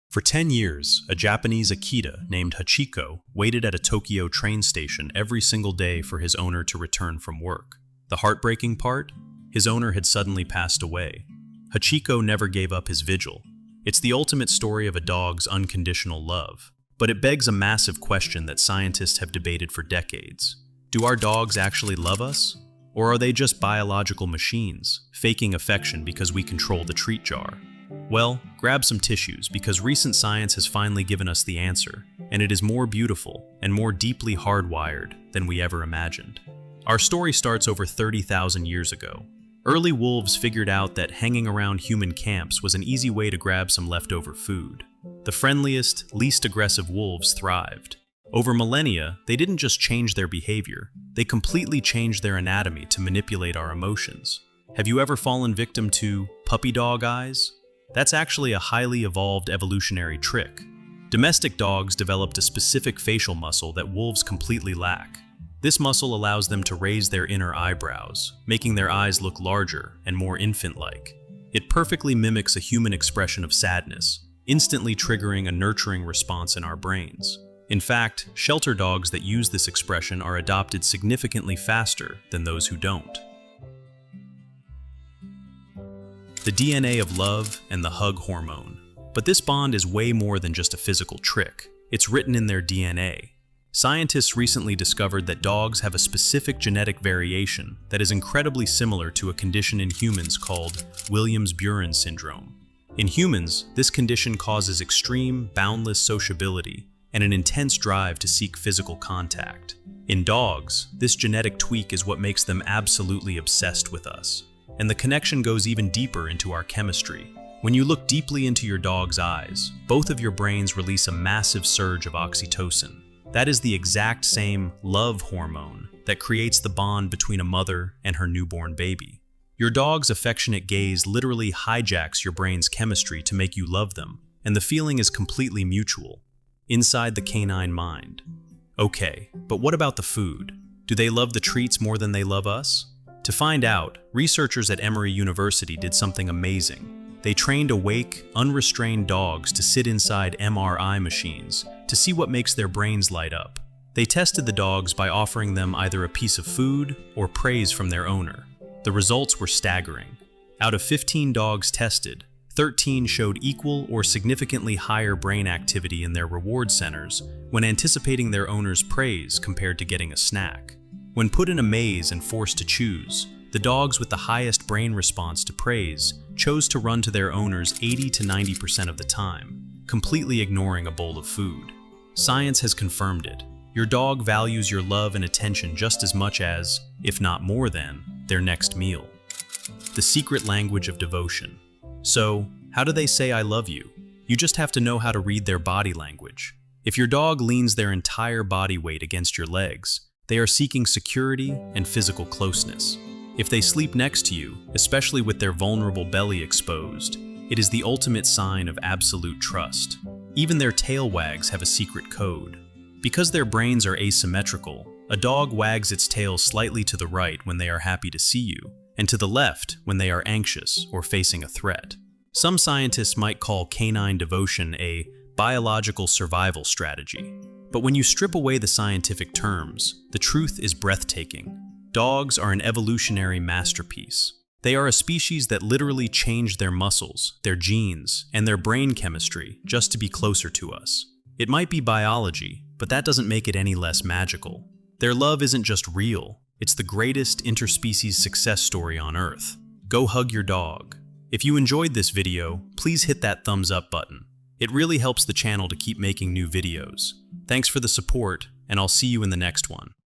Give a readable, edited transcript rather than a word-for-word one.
For 10 years, a Japanese Akita named Hachiko waited at a Tokyo train station every single day for his owner to return from work. The heartbreaking part? His owner had suddenly passed away. Hachiko never gave up his vigil. It's the ultimate story of a dog's unconditional love. But it begs a massive question that scientists have debated for decades. Do our dogs actually love us? Or are they just biological machines, faking affection because we control the treat jar? Well, grab some tissues because recent science has finally given us the answer, and it is more beautiful and more deeply hardwired than we ever imagined. Our story starts over 30,000 years ago. Early wolves figured out that hanging around human camps was an easy way to grab some leftover food. The friendliest, least aggressive wolves thrived. Over millennia, they didn't just change their behavior, they completely changed their anatomy to manipulate our emotions. Have you ever fallen victim to puppy dog eyes? That's actually a highly evolved evolutionary trick. Domestic dogs developed a specific facial muscle that wolves completely lack. This muscle allows them to raise their inner eyebrows, making their eyes look larger and more infant-like. It perfectly mimics a human expression of sadness, instantly triggering a nurturing response in our brains. In fact, shelter dogs that use this expression are adopted significantly faster than those who don't. The DNA of love and the hug hormone. But this bond is way more than just a physical trick. It's written in their DNA. Scientists recently discovered that dogs have a specific genetic variation that is incredibly similar to a condition in humans called Williams-Beuren syndrome. In humans, this condition causes extreme, boundless sociability and an intense drive to seek physical contact. In dogs, this genetic tweak is what makes them absolutely obsessed with us. And the connection goes even deeper into our chemistry. When you look deeply into your dog's eyes, both of your brains release a massive surge of oxytocin. That is the exact same love hormone that creates the bond between a mother and her newborn baby. Your dog's affectionate gaze literally hijacks your brain's chemistry to make you love them, and the feeling is completely mutual, inside the canine mind. Okay, but what about the food? Do they love the treats more than they love us? To find out, researchers at Emory University did something amazing. They trained awake, unrestrained dogs to sit inside MRI machines to see what makes their brains light up. They tested the dogs by offering them either a piece of food or praise from their owner. The results were staggering. Out of 15 dogs tested, 13 showed equal or significantly higher brain activity in their reward centers when anticipating their owner's praise compared to getting a snack. When put in a maze and forced to choose, the dogs with the highest brain response to praise chose to run to their owners 80 to 90% of the time, completely ignoring a bowl of food. Science has confirmed it. Your dog values your love and attention just as much as, if not more than, their next meal. The secret language of devotion. So, how do they say I love you? You just have to know how to read their body language. If your dog leans their entire body weight against your legs, they are seeking security and physical closeness. If they sleep next to you, especially with their vulnerable belly exposed, it is the ultimate sign of absolute trust. Even their tail wags have a secret code. Because their brains are asymmetrical, a dog wags its tail slightly to the right when they are happy to see you, and to the left when they are anxious or facing a threat. Some scientists might call canine devotion a biological survival strategy. But when you strip away the scientific terms, the truth is breathtaking. Dogs are an evolutionary masterpiece. They are a species that literally changed their muscles, their genes, and their brain chemistry just to be closer to us. It might be biology, but that doesn't make it any less magical. Their love isn't just real, it's the greatest interspecies success story on Earth. Go hug your dog. If you enjoyed this video, please hit that thumbs up button. It really helps the channel to keep making new videos. Thanks for the support, and I'll see you in the next one.